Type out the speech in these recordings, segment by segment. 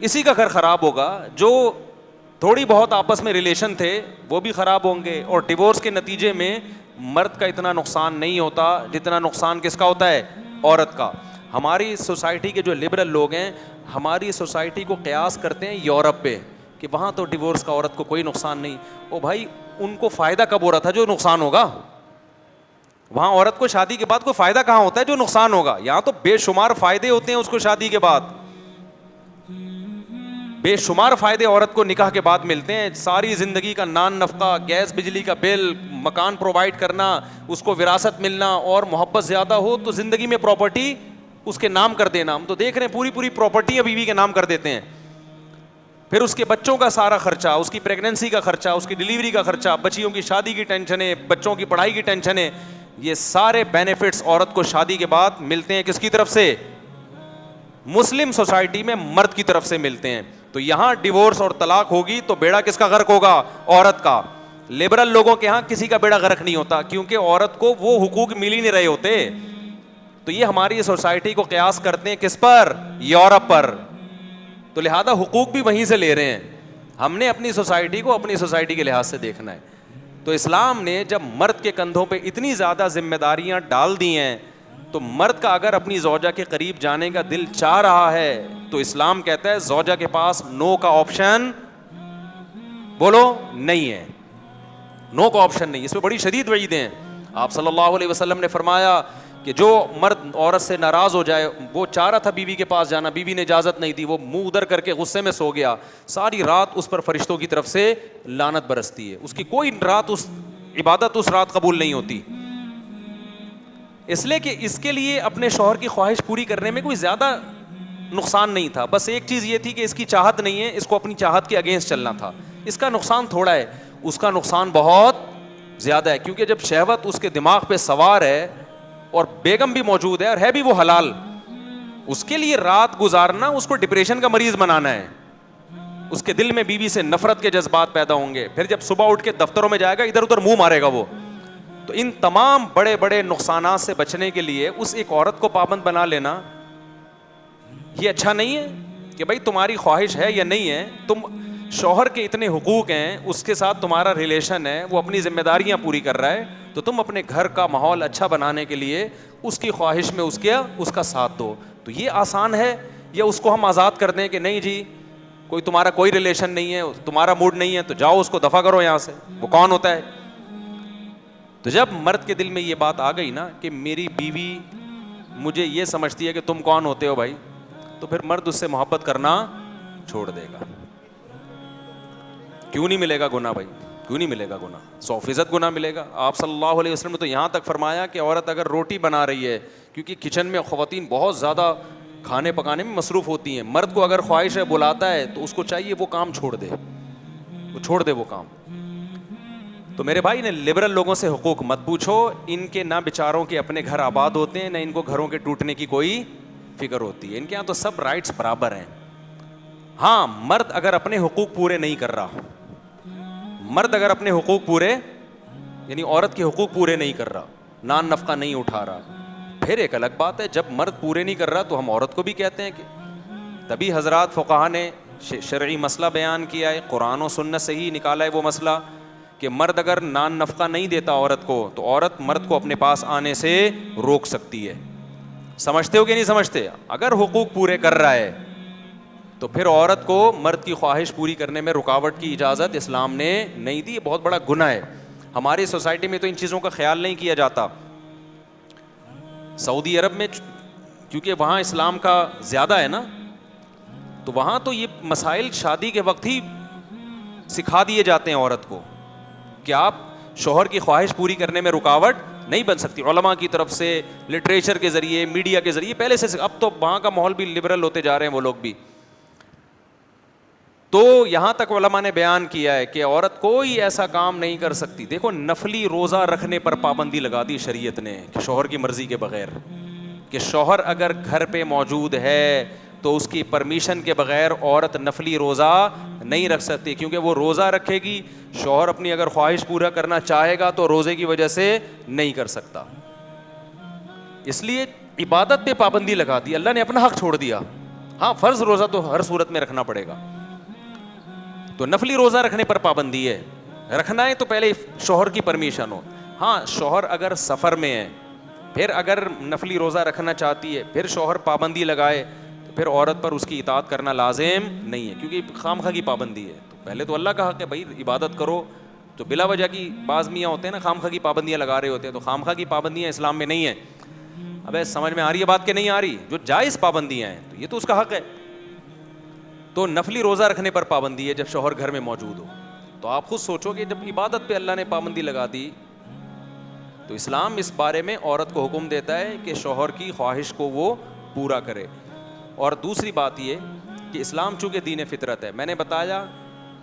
اسی کا گھر خراب ہوگا. جو تھوڑی بہت آپس میں ریلیشن تھے وہ بھی خراب ہوں گے, اور ڈیورس کے نتیجے میں مرد کا اتنا نقصان نہیں ہوتا جتنا نقصان کس کا ہوتا ہے, عورت کا. ہماری سوسائٹی کے جو لبرل لوگ ہیں ہماری سوسائٹی کو قیاس کرتے ہیں یورپ پہ کہ وہاں تو ڈیورس کا عورت کو کوئی نقصان نہیں. او بھائی ان کو فائدہ کب ہو رہا تھا جو نقصان ہوگا؟ وہاں عورت کو شادی کے بعد کوئی فائدہ کہاں ہوتا ہے جو نقصان ہوگا؟ یہاں تو بے شمار فائدے ہوتے ہیں اس کو شادی کے بعد, بے شمار فائدے عورت کو نکاح کے بعد ملتے ہیں. ساری زندگی کا نان نفقہ, گیس بجلی کا بل, مکان پرووائڈ کرنا, اس کو وراثت ملنا, اور محبت زیادہ ہو تو زندگی میں پراپرٹی اس کے نام کر دینا. ہم تو دیکھ رہے ہیں پوری پوری پراپرٹی بیوی کے نام کر دیتے ہیں. پھر اس کے بچوں کا سارا خرچہ, اس کی پریگننسی کا خرچہ, اس کی ڈلیوری کا خرچہ, بچیوں کی شادی کی ٹینشنیں, بچوں کی پڑھائی کی ٹینشنیں, یہ سارے بینیفٹس عورت کو شادی کے بعد ملتے ہیں. کس کی طرف سے؟ مسلم سوسائٹی میں مرد کی طرف سے ملتے ہیں. تو یہاں ڈیورس اور طلاق ہوگی تو بیڑا کس کا غرق ہوگا؟ عورت کا. لبرل لوگوں کے ہاں کسی کا بیڑا غرق نہیں ہوتا کیونکہ عورت کو وہ حقوق مل ہی نہیں رہے ہوتے. تو یہ ہماری سوسائٹی کو قیاس کرتے ہیں کس پر؟ یورپ پر. تو لہذا حقوق بھی وہیں سے لے رہے ہیں. ہم نے اپنی سوسائٹی کو اپنی سوسائٹی کے لحاظ سے دیکھنا ہے. تو اسلام نے جب مرد کے کندھوں پہ اتنی زیادہ ذمہ داریاں ڈال دی ہیں تو مرد کا اگر اپنی زوجہ کے قریب جانے کا دل چاہ رہا ہے تو اسلام کہتا ہے زوجہ کے پاس نو کا آپشن بولو نہیں ہے. نو کا آپشن نہیں. اس میں بڑی شدید وعیدیں ہیں. آپ صلی اللہ علیہ وسلم نے فرمایا کہ جو مرد عورت سے ناراض ہو جائے, وہ چاہ رہا تھا بیوی کے پاس جانا, بیوی نے اجازت نہیں دی, وہ منہ ادھر کر کے غصے میں سو گیا, ساری رات اس پر فرشتوں کی طرف سے لعنت برستی ہے. اس کی کوئی رات اس عبادت اس رات قبول نہیں ہوتی, اس لیے کہ اس کے لیے اپنے شوہر کی خواہش پوری کرنے میں کوئی زیادہ نقصان نہیں تھا. بس ایک چیز یہ تھی کہ اس کی چاہت نہیں ہے, اس کو اپنی چاہت کے اگینسٹ چلنا تھا. اس کا نقصان تھوڑا ہے, اس کا نقصان بہت زیادہ ہے, کیونکہ جب شہوت اس کے دماغ پہ سوار ہے اور بیگم بھی موجود ہے اور ہے بھی وہ حلال, اس کے لیے رات گزارنا اس کو ڈپریشن کا مریض بنانا ہے. اس کے دل میں بیوی سے نفرت کے جذبات پیدا ہوں گے. پھر جب صبح اٹھ کے دفتروں میں جائے گا ادھر ادھر منہ مارے گا وہ. تو ان تمام بڑے بڑے نقصانات سے بچنے کے لیے اس ایک عورت کو پابند بنا لینا یہ اچھا نہیں ہے کہ بھائی تمہاری خواہش ہے یا نہیں ہے, تم شوہر کے اتنے حقوق ہیں, اس کے ساتھ تمہارا ریلیشن ہے, وہ اپنی ذمہ داریاں پوری کر رہا ہے, تو تم اپنے گھر کا ماحول اچھا بنانے کے لیے اس کی خواہش میں اس کا ساتھ دو. تو یہ آسان ہے, یا اس کو ہم آزاد کر دیں کہ نہیں جی کوئی تمہارا کوئی ریلیشن نہیں ہے, تمہارا موڈ نہیں ہے تو جاؤ اس کو دفع کرو یہاں سے. وہ کون ہوتا ہے؟ تو جب مرد کے دل میں یہ بات آ گئی نا کہ میری بیوی مجھے یہ سمجھتی ہے کہ تم کون ہوتے ہو بھائی, تو پھر مرد اس سے محبت کرنا چھوڑ دے گا. کیوں نہیں ملے گا گناہ بھائی, کیوں نہیں ملے گا گناہ؟ 100% گناہ ملے گا. آپ صلی اللہ علیہ وسلم نے تو یہاں تک فرمایا کہ عورت اگر روٹی بنا رہی ہے, کیونکہ کچن میں خواتین بہت زیادہ کھانے پکانے میں مصروف ہوتی ہیں, مرد کو اگر خواہش ہے بلاتا ہے تو اس کو چاہیے وہ کام چھوڑ دے, وہ چھوڑ دے وہ کام. تو میرے بھائی نے لبرل لوگوں سے حقوق مت پوچھو, ان کے نہ بیچاروں کے اپنے گھر آباد ہوتے ہیں, نہ ان کو گھروں کے ٹوٹنے کی کوئی فکر ہوتی ہے. ان کے یہاں تو سب رائٹس برابر ہیں. ہاں مرد اگر اپنے حقوق پورے نہیں کر رہا, مرد اگر اپنے حقوق پورے یعنی عورت کے حقوق پورے نہیں کر رہا, نان نفقہ نہیں اٹھا رہا, پھر ایک الگ بات ہے. جب مرد پورے نہیں کر رہا تو ہم عورت کو بھی کہتے ہیں کہ تبھی حضرات فقہا نے شرعی مسئلہ بیان کیا ہے, قرآن و سنت سے ہی نکالا ہے وہ مسئلہ کہ مرد اگر نان نفقہ نہیں دیتا عورت کو تو عورت مرد کو اپنے پاس آنے سے روک سکتی ہے. سمجھتے ہو کہ نہیں سمجھتے؟ اگر حقوق پورے کر رہا ہے تو پھر عورت کو مرد کی خواہش پوری کرنے میں رکاوٹ کی اجازت اسلام نے نہیں دی. یہ بہت بڑا گناہ ہے. ہماری سوسائٹی میں تو ان چیزوں کا خیال نہیں کیا جاتا. سعودی عرب میں کیونکہ وہاں اسلام کا زیادہ ہے نا, تو وہاں تو یہ مسائل شادی کے وقت ہی سکھا دیے جاتے ہیں عورت کو کہ آپ شوہر کی خواہش پوری کرنے میں رکاوٹ نہیں بن سکتی. علماء کی طرف سے, لٹریچر کے ذریعے, میڈیا کے ذریعے پہلے سے. اب تو وہاں کا ماحول بھی لبرل ہوتے جا رہے ہیں وہ لوگ بھی. تو یہاں تک علماء نے بیان کیا ہے کہ عورت کوئی ایسا کام نہیں کر سکتی. دیکھو نفلی روزہ رکھنے پر پابندی لگا دی شریعت نے کہ شوہر کی مرضی کے بغیر, کہ شوہر اگر گھر پہ موجود ہے تو اس کی پرمیشن کے بغیر عورت نفلی روزہ نہیں رکھ سکتی, کیونکہ وہ روزہ رکھے گی, شوہر اپنی اگر خواہش پورا کرنا چاہے گا تو روزے کی وجہ سے نہیں کر سکتا. اس لیے عبادت پہ پابندی لگا دی, اللہ نے اپنا حق چھوڑ دیا. ہاں فرض روزہ تو ہر صورت میں رکھنا پڑے گا. تو نفلی روزہ رکھنے پر پابندی ہے. رکھنا ہے تو پہلے شوہر کی پرمیشن ہو. ہاں شوہر اگر سفر میں ہے, پھر اگر نفلی روزہ رکھنا چاہتی ہے, پھر شوہر پابندی لگائے, تو پھر عورت پر اس کی اطاعت کرنا لازم نہیں ہے, کیونکہ خامخواہ کی پابندی ہے. تو پہلے تو اللہ کا حق ہے بھائی عبادت کرو. تو بلا وجہ کی بعض میاں ہوتے ہیں نا خامخواہ کی پابندیاں لگا رہے ہوتے ہیں, تو خامخواہ کی پابندیاں اسلام میں نہیں ہیں. ابے سمجھ میں آ رہی ہے بات کہ نہیں آ رہی؟ جو جائز پابندیاں ہیں تو یہ تو اس کا حق ہے. تو نفلی روزہ رکھنے پر پابندی ہے جب شوہر گھر میں موجود ہو. تو آپ خود سوچو کہ جب عبادت پہ اللہ نے پابندی لگا دی, تو اسلام اس بارے میں عورت کو حکم دیتا ہے کہ شوہر کی خواہش کو وہ پورا کرے. اور دوسری بات یہ کہ اسلام چونکہ دین فطرت ہے, میں نے بتایا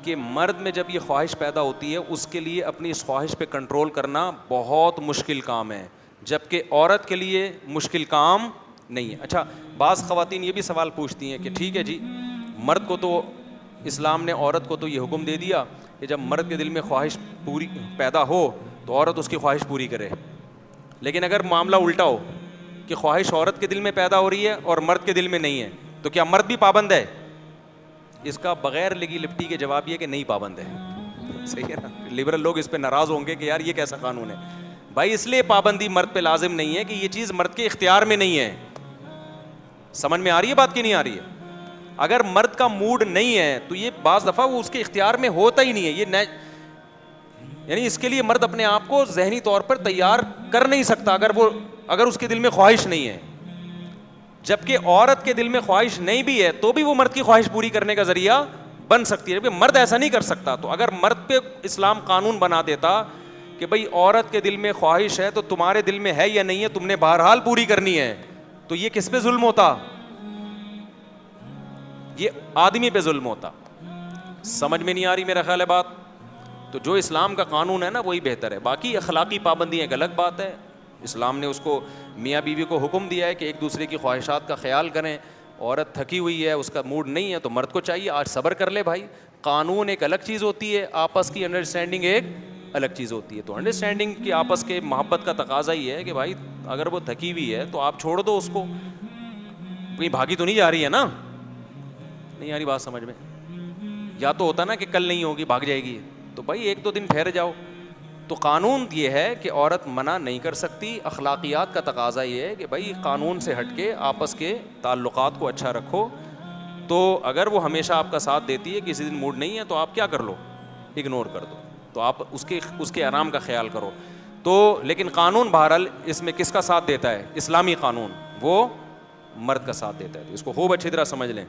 کہ مرد میں جب یہ خواہش پیدا ہوتی ہے اس کے لیے اپنی اس خواہش پہ کنٹرول کرنا بہت مشکل کام ہے, جبکہ عورت کے لیے مشکل کام نہیں ہے. اچھا بعض خواتین یہ بھی سوال پوچھتی ہیں کہ ٹھیک ہے جی, مرد کو تو اسلام نے عورت کو تو یہ حکم دے دیا کہ جب مرد کے دل میں خواہش پوری پیدا ہو تو عورت اس کی خواہش پوری کرے, لیکن اگر معاملہ الٹا ہو کہ خواہش عورت کے دل میں پیدا ہو رہی ہے اور مرد کے دل میں نہیں ہے, تو کیا مرد بھی پابند ہے؟ اس کا بغیر لگی لپٹی کے جواب یہ کہ نہیں پابند ہے. صحیح ہے نا؟ لبرل لوگ اس پہ ناراض ہوں گے کہ یار یہ کیسا قانون ہے. بھائی اس لیے پابندی مرد پہ لازم نہیں ہے کہ یہ چیز مرد کے اختیار میں نہیں ہے. سمجھ میں آ رہی ہے بات کی نہیں آ رہی ہے؟ اگر مرد کا موڈ نہیں ہے تو یہ بعض دفعہ وہ اس کے اختیار میں ہوتا ہی نہیں ہے. یہ یعنی اس کے لیے مرد اپنے آپ کو ذہنی طور پر تیار کر نہیں سکتا اگر اس کے دل میں خواہش نہیں ہے. جبکہ عورت کے دل میں خواہش نہیں بھی ہے تو بھی وہ مرد کی خواہش پوری کرنے کا ذریعہ بن سکتی ہے, جبکہ مرد ایسا نہیں کر سکتا. تو اگر مرد پہ اسلام قانون بنا دیتا کہ بھئی عورت کے دل میں خواہش ہے تو تمہارے دل میں ہے یا نہیں ہے, تم نے بہرحال پوری کرنی ہے, تو یہ کس پہ ظلم ہوتا؟ یہ آدمی پہ ظلم ہوتا. سمجھ میں نہیں آ رہی میرا خیال ہے بات؟ تو جو اسلام کا قانون ہے نا وہی بہتر ہے. باقی اخلاقی پابندی ایک الگ بات ہے. اسلام نے اس کو میاں بیوی کو حکم دیا ہے کہ ایک دوسرے کی خواہشات کا خیال کریں. عورت تھکی ہوئی ہے, اس کا موڈ نہیں ہے, تو مرد کو چاہیے آج صبر کر لے بھائی. قانون ایک الگ چیز ہوتی ہے, آپس کی انڈرسٹینڈنگ ایک الگ چیز ہوتی ہے. تو انڈرسٹینڈنگ کی آپس کے محبت کا تقاضا ہی ہے کہ بھائی اگر وہ تھکی ہوئی ہے تو آپ چھوڑ دو اس کو, کہیں بھاگی تو نہیں جا رہی ہے نا. نہیں آ رہی بات سمجھ میں؟ یا تو ہوتا نا کہ کل نہیں ہوگی بھاگ جائے گی, تو بھائی ایک دو دن ٹھہر جاؤ. تو قانون یہ ہے کہ عورت منع نہیں کر سکتی. اخلاقیات کا تقاضا یہ ہے کہ بھائی قانون سے ہٹ کے آپس کے تعلقات کو اچھا رکھو. تو اگر وہ ہمیشہ آپ کا ساتھ دیتی ہے, کسی دن موڈ نہیں ہے, تو آپ کیا کر لو, اگنور کر دو. تو آپ اس کے آرام کا خیال کرو. تو لیکن قانون بہرحال اس میں کس کا ساتھ دیتا ہے؟ اسلامی قانون وہ مرد کا ساتھ دیتا ہے. تو اس کو خوب اچھی طرح سمجھ لیں.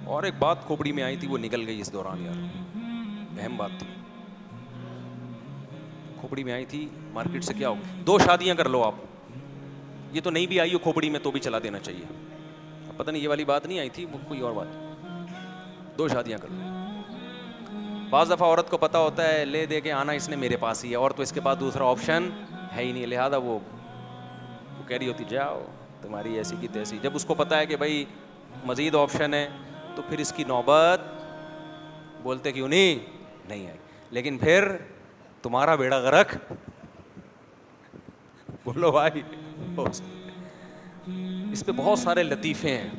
اور ایک بات کھوپڑی میں آئی تھی وہ نکل گئی اس دوران, یار اہم بات تھی کھوپڑی میں آئی تھی. مارکیٹ سے کیا ہو, 2 شادیاں کر لو آپ. یہ تو نہیں بھی آئی ہو کھوپڑی میں تو بھی چلا دینا چاہیے. پتہ نہیں یہ والی بات نہیں آئی تھی, وہ کوئی اور بات. 2 شادیاں کر لو. بعض دفعہ عورت کو پتہ ہوتا ہے لے دے کے آنا اس نے میرے پاس ہی ہے, اور تو اس کے پاس دوسرا آپشن ہے ہی نہیں, لہٰذا وہ کہہ رہی ہوتی جاؤ تمہاری ایسی کی تیسی. جب اس کو پتہ ہے کہ بھائی مزید آپشن ہے تو پھر اس کی نوبت بولتے کیوں نہیں آئی. لیکن پھر تمہارا بیڑا غرق بولو بھائی. اس پہ بہت سارے لطیفے ہیں,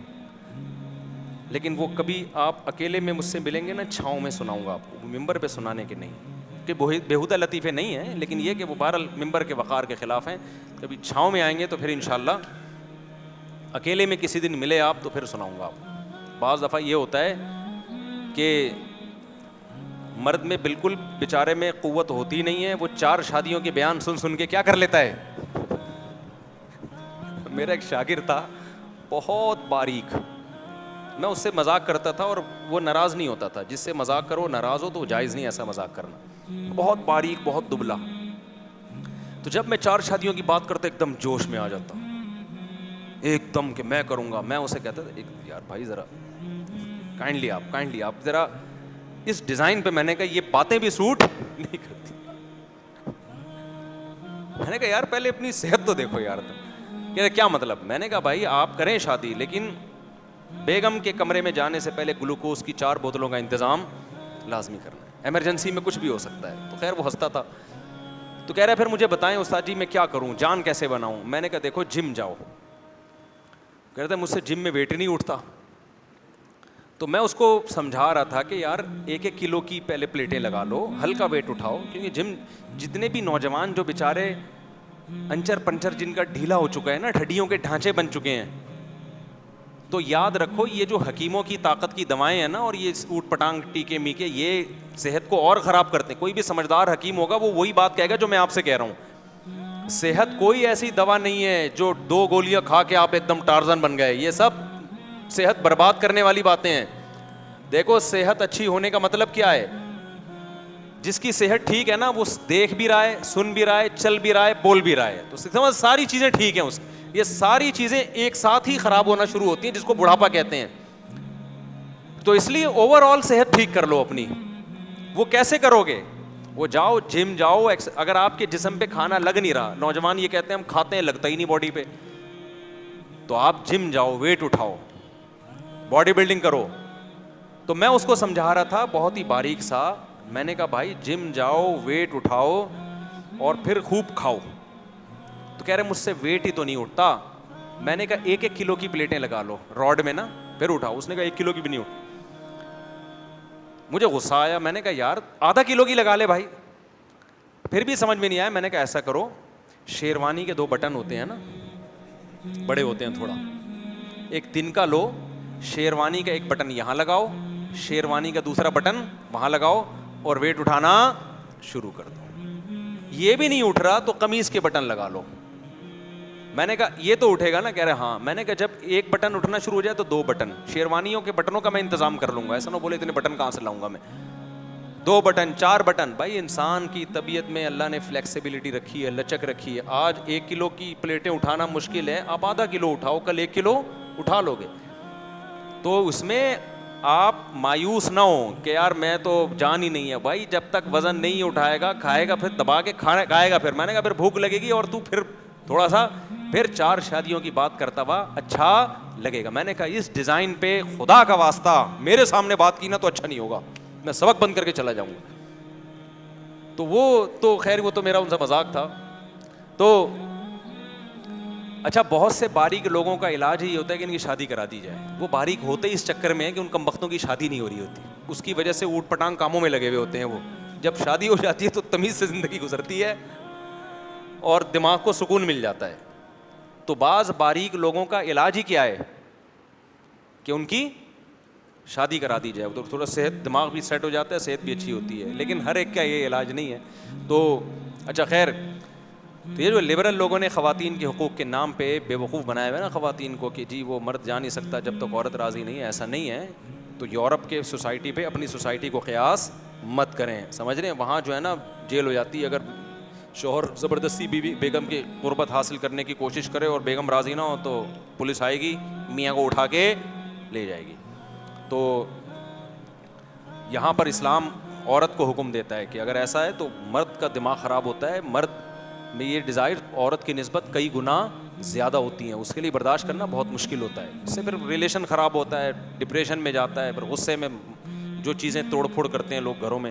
لیکن وہ کبھی آپ اکیلے میں مجھ سے ملیں گے نا, چھاؤں میں سناؤں گا آپ کو, ممبر پہ سنانے کے نہیں کہ بیہودہ لطیفے نہیں ہیں, لیکن یہ کہ وہ بہرحال ممبر کے وقار کے خلاف ہیں. کبھی چھاؤں میں آئیں گے تو پھر انشاءاللہ اکیلے میں کسی دن ملے آپ تو پھر سناؤں گا آپ. بعض دفعہ یہ ہوتا ہے کہ مرد میں بالکل بیچارے میں قوت ہوتی نہیں ہے, وہ 4 شادیوں کے بیان سن کے کیا کر لیتا ہے. میرا ایک شاگرد تھا بہت باریک, میں اس سے مذاق کرتا تھا اور وہ ناراض نہیں ہوتا تھا. جس سے مذاق کرو ناراض ہو تو جائز نہیں ایسا مذاق کرنا. بہت باریک, بہت دبلا. تو جب میں 4 شادیوں کی بات کرتا ایک دم جوش میں آ جاتا, ایک دم کہ میں کروں گا. میں اسے کہتا تھا یار بھائی ذرا کائنڈلی آپ ذرا اس ڈیزائن پہ. میں نے کہا یہ باتیں بھی سوٹ نہیں کرتی. میں نے کہا یار پہلے اپنی صحت تو دیکھو یار. کہہ رہے کیا مطلب؟ میں نے کہا بھائی آپ کریں شادی, لیکن بیگم کے کمرے میں جانے سے پہلے گلوکوز کی 4 بوتلوں کا انتظام لازمی کرنا ہے, ایمرجنسی میں کچھ بھی ہو سکتا ہے. تو خیر وہ ہنستا تھا. تو کہہ رہا پھر مجھے بتائیں استاد جی میں کیا کروں, جان کیسے بناؤں؟ میں نے کہا دیکھو جم جاؤ, کہتے ہیں مجھ سے جم میں ویٹ ہی نہیں اٹھتا. تو میں اس کو سمجھا رہا تھا کہ یار 1-1 کلو کی پہلے پلیٹیں لگا لو, ہلکا ویٹ اٹھاؤ, کیونکہ جم جتنے بھی نوجوان جو بیچارے انچر پنچر جن کا ڈھیلا ہو چکا ہے نا, ہڈیوں کے ڈھانچے بن چکے ہیں, تو یاد رکھو یہ جو حکیموں کی طاقت کی دوائیں ہیں نا, اور یہ اوٹ پٹانگ ٹیکے میکے, یہ صحت کو اور خراب کرتے ہیں. کوئی بھی سمجھدار حکیم ہوگا وہ وہی بات کہے گا جو میں آپ سے کہہ رہا ہوں. صحت کوئی ایسی دوا نہیں ہے جو 2 گولیاں کھا کے آپ ایک دم ٹارزن بن گئے, یہ سب صحت برباد کرنے والی باتیں ہیں. دیکھو صحت اچھی ہونے کا مطلب کیا ہے, جس کی صحت ٹھیک ہے نا وہ دیکھ بھی رہا ہے, سن بھی رہا ہے, چل بھی رہا ہے, بول بھی رہا ہے, تو سمجھ ساری چیزیں ٹھیک ہیں. اس یہ ساری چیزیں ایک ساتھ ہی خراب ہونا شروع ہوتی ہیں, جس کو بڑھاپا کہتے ہیں. تو اس لیے اوور آل صحت ٹھیک کر لو اپنی. وہ کیسے کرو گے؟ وہ جاؤ جم جاؤ. اگر آپ کے جسم پہ کھانا لگ نہیں رہا, نوجوان یہ کہتے ہیں ہم کھاتے ہیں لگتا ہی نہیں باڈی پہ, تو آپ جم جاؤ, ویٹ اٹھاؤ, باڈی بلڈنگ کرو. تو میں اس کو سمجھا رہا تھا بہت ہی باریک سا. میں نے کہا بھائی جم جاؤ, ویٹ اٹھاؤ اور پھر خوب کھاؤ. تو کہہ رہے مجھ سے ویٹ ہی تو نہیں اٹھتا. میں نے کہا 1-1 کلو کی پلیٹیں لگا لو راڈ میں نا, پھر اٹھاؤ. اس نے کہا 1 کلو کی بھی نہیں اٹھ. مجھے غصہ آیا, میں نے کہا یار ½ کلو کی لگا لے بھائی. پھر بھی سمجھ میں نہیں آیا. میں نے کہا ایسا کرو, شیروانی کے 2 بٹن ہوتے ہیں نا, بڑے ہوتے ہیں تھوڑا, ایک تنکا لو, شیروانی کا ایک بٹن یہاں لگاؤ, شیروانی کا دوسرا بٹن وہاں لگاؤ, اور ویٹ اٹھانا شروع کر دو. یہ بھی نہیں اٹھ رہا تو قمیص کے بٹن لگا لو. میں نے کہا یہ تو اٹھے گا نا؟ کہہ رہے ہاں. میں نے کہا جب ایک بٹن اٹھنا شروع ہو جائے تو 2 بٹن, شیروانیوں کے بٹنوں کا میں انتظام کر لوں گا. ایسا نہ بولے اتنے بٹن کہاں سے لاؤں گا میں. 2 بٹن 4 بٹن. بھائی انسان کی طبیعت میں اللہ نے فلیکسیبلٹی رکھی ہے, لچک رکھی ہے. آج 1 کلو کی پلیٹیں اٹھانا مشکل ہے, آپ ½ کلو اٹھاؤ, کل 1 کلو اٹھا لو گے. تو اس میں آپ مایوس نہ ہوں کہ یار میں تو جان ہی نہیں ہے. بھائی جب تک وزن نہیں اٹھائے گا, کھائے گا, پھر دبا کے کھائے گا. پھر میں نے کہا پھر بھوک لگے گی اور تو پھر تھوڑا سا پھر 4 شادیوں کی بات کرتا ہوا اچھا لگے گا. میں نے کہا اس ڈیزائن پہ خدا کا واسطہ میرے سامنے بات کی نا تو اچھا نہیں ہوگا, میں سبق بند کر کے چلا جاؤں گا. تو وہ تو خیر وہ تو میرا ان سے مذاق تھا. تو اچھا بہت سے باریک لوگوں کا علاج ہی ہوتا ہے کہ ان کی شادی کرا دی جائے. وہ باریک ہوتے ہی اس چکر میں ہے کہ ان کمبختوں کی شادی نہیں ہو رہی ہوتی, اس کی وجہ سے اوٹ پٹانگ کاموں میں لگے ہوئے ہوتے ہیں. وہ جب شادی ہو جاتی ہے تو تمیز سے زندگی گزرتی ہے اور دماغ کو سکون مل جاتا ہے. تو بعض باریک لوگوں کا علاج ہی کیا ہے کہ ان کی شادی کرا دی جائے, تو تھوڑا صحت دماغ بھی سیٹ ہو جاتا ہے, صحت بھی اچھی ہوتی ہے. لیکن ہر ایک کا یہ علاج نہیں ہے. تو اچھا خیر, تو یہ جو لبرل لوگوں نے خواتین کے حقوق کے نام پہ بے وقوف بنایا ہوا ہے نا خواتین کو کہ جی وہ مرد جا نہیں سکتا جب تک عورت راضی نہیں ہے, ایسا نہیں ہے. تو یورپ کے سوسائٹی پہ اپنی سوسائٹی کو قیاس مت کریں. سمجھ رہے ہیں وہاں جو ہے نا جیل ہو جاتی ہے اگر شوہر زبردستی بیوی بیگم کی قربت حاصل کرنے کی کوشش کرے اور بیگم راضی نہ ہو تو پولیس آئے گی, میاں کو اٹھا کے لے جائے گی. تو یہاں پر اسلام عورت کو حکم دیتا ہے کہ اگر ایسا ہے تو مرد کا دماغ خراب ہوتا ہے, مرد میں یہ ڈیزائر عورت کی نسبت کئی گنا زیادہ ہوتی ہیں, اس کے لیے برداشت کرنا بہت مشکل ہوتا ہے. اس سے پھر ریلیشن خراب ہوتا ہے, ڈپریشن میں جاتا ہے, پھر غصے میں جو چیزیں توڑ پھوڑ کرتے ہیں لوگ گھروں میں.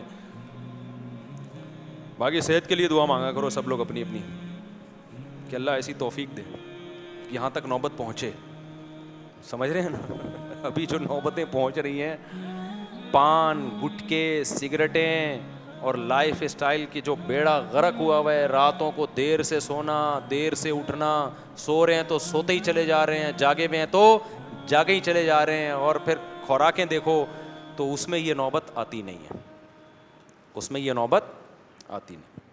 باقی صحت کے لیے دعا مانگا کرو سب لوگ اپنی اپنی, کہ اللہ ایسی توفیق دے یہاں تک نوبت پہنچے. سمجھ رہے ہیں نا ابھی جو نوبتیں پہنچ رہی ہیں, پان گٹکے سگریٹیں اور لائف اسٹائل کی جو بیڑا غرق ہوا ہوا ہے, راتوں کو دیر سے سونا دیر سے اٹھنا, سو رہے ہیں تو سوتے ہی چلے جا رہے ہیں, جاگے ہوئے ہیں تو جاگے ہی چلے جا رہے ہیں, اور پھر خوراکیں دیکھو تو اس میں یہ نوبت آتی نہیں ہے, اس میں یہ نوبت آتی نہیں.